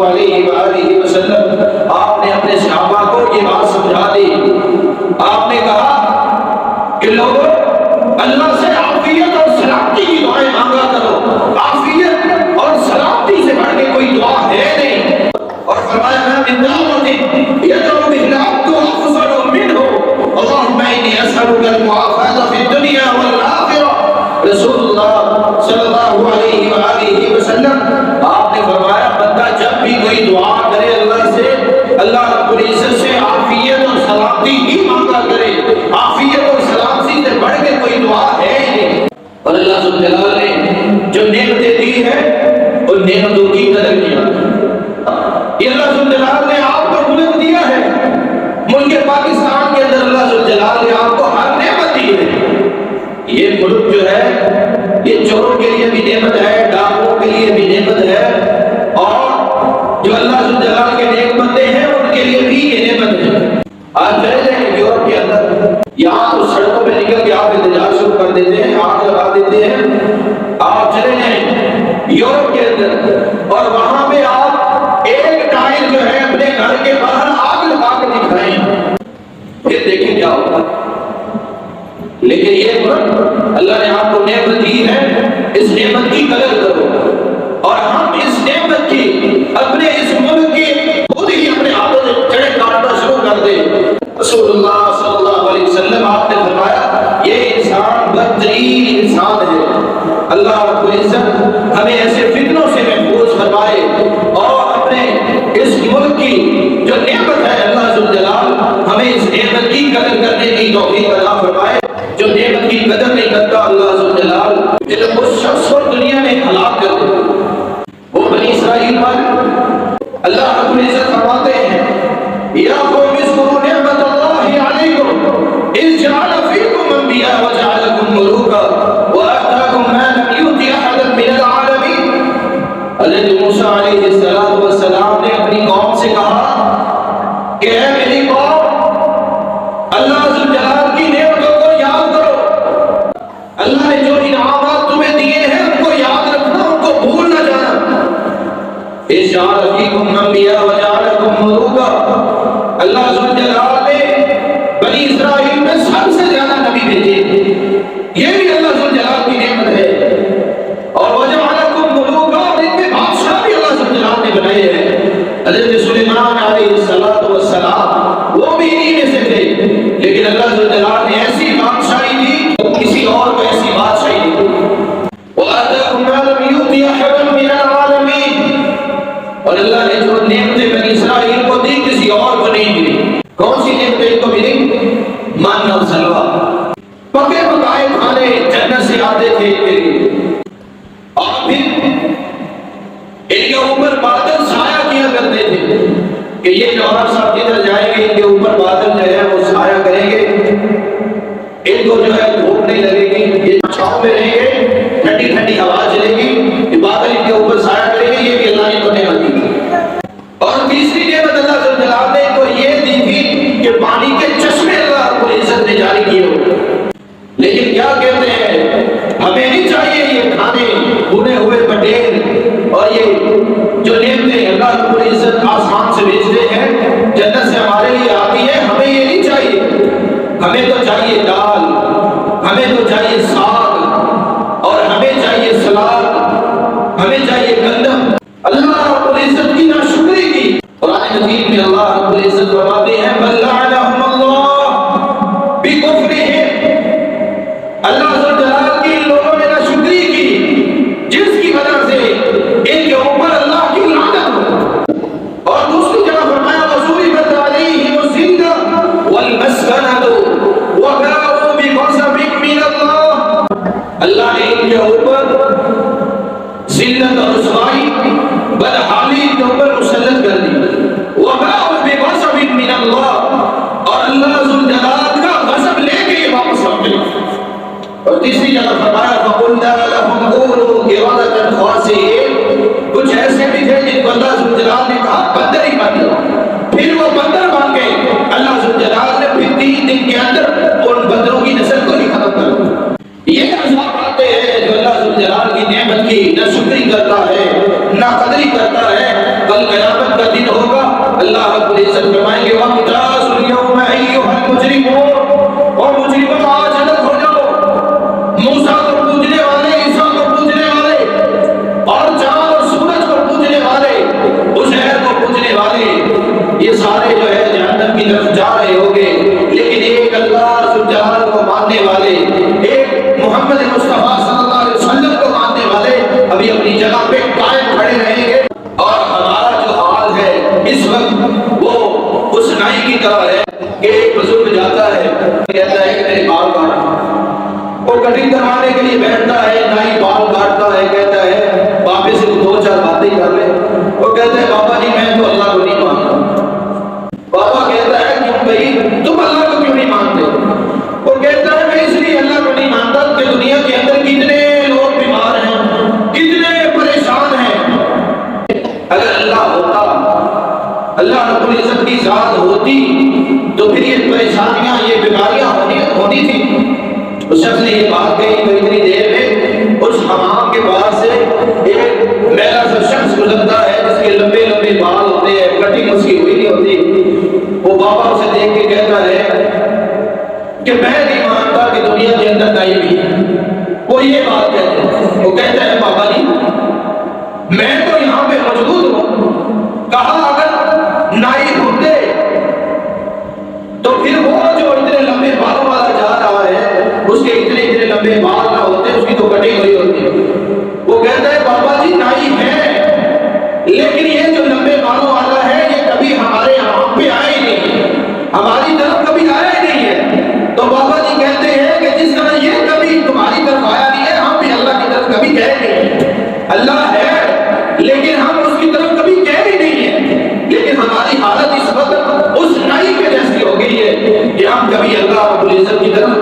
علیہ وآلہ وسلم آپ نے اپنے صحابہ کو یہ بات سمجھا دی. آپ نے کہا کہ لوگوں اللہ سے عافیت اور سلامتی کی دعائیں مانگا کرو. عافیت اور سلامتی سے بڑھ کے کوئی دعا ہے نہیں. اور فرمایا من دعوت يدعو بها العبد افضل منه اللهم اني اسالك المعافاه في الدنيا والاخره. رسول اللہ صلی اللہ علیہ وآلہ وسلم آپ نے فرمایا بندہ جب بھی کوئی دعا کرے اللہ سے, اللہ رب العزت سے عافیت اور سلامتی ہی مانگا کرے. عافیت اور سلامتی سے بڑھ کے کوئی دعا ہے ہی نہیں. اور اللہ سبحانہ وتعالی نے جو نعمتیں دی ہیں ان نعمتوں کی قدر کیا. یہ اللہ سبحانہ وتعالی نے آپ کو ملک دیا ہے. ملک پاکستان کے اندر اللہ سبحانہ وتعالی نے آپ کو ہر نعمت دی ہے. یہ ملک جو ہے یہ چوروں کے لیے بھی نعمت ہے, ڈاکوؤں کے لیے بھی نعمت ہے, اور جو اللہ سبحانہ وتعالی کے نیک بندے ہیں ان کے لیے بھی یہ نعمت ہے. آج چلے جائیں یورپ کے اندر, یہاں تو سڑکوں پہ نکل کے آپ احتجاج شروع کر دیتے ہیں, آگ لگا دیتے ہیں. آپ چلے جائیں یورپ کے اندر اور وہاں پہ آپ ایک ٹائر جو ہے اپنے گھر کے باہر آگ لگا کے دکھائیں, پھر دیکھیں کیا ہوگا. لیکن یہ ملک اللہ نے آپ کو نعمت دی ہے, اس نعمت کی قدر کرو. اور ہم اس نعمت کی اپنے اس ملک کی خود ہی اپنے ہاتھوں سے چڑے کاٹنا شروع کر دیں. رسول اللہ صلی اللہ علیہ وسلم آپ نے فرمایا یہ انسان بدترین انسان ہے. اللہ رب العزت ہمیں ایسے فتنوں سے محفوظ فرمائے اور اپنے اس ملک کی جو نعمت ہے اللہ ذو الجلال ہمیں اس نعمت کی قدر کرنے کی توفیق عطا فرمائے. جو نعمت کی قدر نہیں کرتا اللہ ذو الجلال اس شخص کو دنیا میں ہلاک کر دے. وہ بنی اسرائیل پر اللہ رب العزت فرماتے ہیں یا قوم اذکروا نعمت اللہ علیکم اذ جعل فیکم انبیاء وجعلکم ملوکا وآتاکم ما لم یؤت احدا من العالمین. حضرت موسیٰ علیہ السلام نے اپنی قوم سے کہا کہ اے میری قوم اللہ ذو الجلال کی نعمتوں کو یاد کرو. اللہ نے جو انعامات تمہیں دیے ہیں ان کو یاد رکھنا, ان کو بھول نہ جانا. اذ جعل فیکم انبیاء وجعلکم ملوکا, اللہ ذو الجلال نے بنی اسرائیل میں سب سے زیادہ نبی بھیجے, یہ بھی اللہ ذو الجلال کی نعمت ہے. اور وجعلکم ملوکا, اور ان میں بادشاہ بھی اللہ ذو الجلال نے بنائے ہیں. حضرت سلیمان علیہ السلام وہ بھی انہی میں سے تھے, لیکن اللہ ذو الجلال نے ایسی بادشاہی دی کسی اور کو ایسی بادشاہی نہیں دی. وآتاکم ما لم یؤت احدا من العالمین, اور اللہ نے جو نعمتیں بنی اسرائیل کو دی کسی اور کو نہیں دی. کون سی نعمتیں ان کو ملی؟ من اور سلوہ, پکے پکائے کھانے جنت سے آتے تھے ان کے لیے. اور پھر ان کے اوپر بادل سایہ کیا کرتے تھے کہ یہ جوہر صاحب جدھر جائیں گے ان کے اوپر بادل جو ہے وہ سایہ کریں گے, ان کو جو ہے دھوپ نہیں لگے گی, یہ چھاؤں میں رہیں گے, ٹھنڈی ٹھنڈی ہوا چلے گی, یہ بادل ان کے اوپر سایہ کریں گے. یہ بھی اللہ نے کو نعمت دی. اور تیسری نعمت اللہ ذو الجلال نے ان کو یہ دی تھی کہ پانی کے چشمے اللہ رب العزت نے جاری کیے ہو. لیکن کیا کہتے ہیں, ہمیں نہیں چاہیے یہ کھانے بھنے ہوئے پٹیل اور یہ جو نعمتیں اللہ رب العزت آسمان سے بھیجتے ہیں جنت سے ہمارے لیے آتی ہے, ہمیں یہ نہیں چاہیے. ہمیں تو چاہیے دال, ہمیں تو چاہیے ساگ, اور ہمیں چاہیے سلاد, ہمیں چاہیے گندم. اللہ رب العزت کی ناشکری کی. قرآن مجید میں اللہ رب العزت فرماتے ہیں بل لعنہم اللہ بکفرہم, اللہ ذو الجلال کی ان لوگوں نے ناشکری کی جس کی وجہ سے ان کے اوپر اللہ کی لعنت ہو. اور دوسری جگہ فرمایا وضربت علیہم الذلۃ والمسکنۃ وباءوا بغضب من اللہ, اللہ نے ان کے اوپر ذلت اور رسوائی بدحالی کے اوپر مسلط کر دی. وباءوا بغضب من اللہ, اور اللہ ذو الجلال کا غضب لے کے یہ واپس آ گئے. اور تیسری جگہ فرمایا فَقُلْنَا لَهُمْ كُونُوا قِرَدَةً خَاسِئِينَ, کچھ ایسے بھی تھے جن کو اللہ ذو الجلال نے کہا بندر ہی بن جاؤ, پھر وہ بندر بن گئے. اللہ ذو الجلال نے پھر 3 دن کے اندر ان بندروں کی نسل کو ہی ختم کر دیا. یہ عذاب آتے ہیں جو اللہ ذو الجلال کی نعمت کی نہ شکری کرتا ہے نہ قدری کرتا ہے. کل قیامت کا دن ہوگا، اللہ رب العزت فرمائیں گے وَامْتَازُوا الْيَوْمَ أَيُّهَا الْمُجْرِمُونَ، اور مجرموں آج الگ ہو جاؤ، موسیٰ کو پوجنے والے، عیسیٰ کو پوجنے والے، اور چاند اور سورج کو پوجنے والے، عزیر کو پوجنے والے، یہ سارے جو ہے جہنم کی طرف جا رہے ہوگے، لیکن ایک اللہ ذوالجلال کو ماننے والے، ایک محمد مصطفیٰ صلی اللہ علیہ وسلم کو ماننے والے ابھی اپنی جگہ پہ قائم کھڑے رہیں گے۔ اور ہمارا جو حال ہے اس وقت وہ اس نائی کی طرح ہے کہ ایک بزرگ جاتا ہے، کہتا ہے کہ میرے بال کاٹو، وہ کٹنگ کروانے کے لیے بیٹھتا ہے، نائی بال کاٹتا ہے، کہتا ہے بابے سے دو چار باتیں کر لے، وہ کہتا ہے بابا جی میں تو اللہ کو نہیں مانتا۔ بابا کہتا ہے کیوں بھائی تم اللہ کو کیوں نہیں مانتے؟ وہ کہتا ہے میں اس لیے اللہ کو نہیں مانتا کہ دنیا کے اندر کتنے لوگ بیمار ہیں، کتنے پریشان ہیں، اگر اللہ ہوتا، اللہ رب العزت کی ذات ہوتی تو پھر یہ پریشانیاں، یہ بیماریاں ہونی تھی۔ اس شخص نے یہ بات کہی تو اتنی دیر میں اس حمام کے پاس سے ایک میلا سا شخص گزرتا ہے جس کے لمبے لمبے بال ہوتے ہیں، کٹنگ اس کی ہوئی نہیں ہوتی۔ وہ بابا اسے دیکھ کے کہتا ہے کہ میں نہیں مانتا کہ دنیا کے اندر نائی بھی ہے۔ وہ یہ بات کہتے ہیں، وہ کہتا ہے بابا جی میں تو یہاں پہ موجود ہوں، کہا اگر نائی ہوتے تو پھر وہ جو اتنے لمبے بالوں والا جا رہا ہے اس کے اتنے لمبے بال نہ ہوتے، اس کی تو کٹنگ ہوئی ہوتی۔ وہ کہتا ہے بابا جی نائی ہے، لیکن یہ جو لمبے بالوں والا ہے یہ کبھی ہمارے یہاں پہ آئے ہی نہیں، ہماری طرف کبھی آیا ہی نہیں ہے۔ تو بابا جی کہتے ہیں کہ جس طرح یہ کبھی تمہاری طرف آیا نہیں ہے، ہم بھی اللہ کی طرف کبھی گئے نہیں۔ اللہ ہے لیکن ہم اس کی طرف کبھی گئے ہی نہیں ہیں، لیکن ہماری حالت اس وقت اس نائی کے جیسی ہو گئی ہے کہ ہم کبھی اللہ رب العزت کی طرف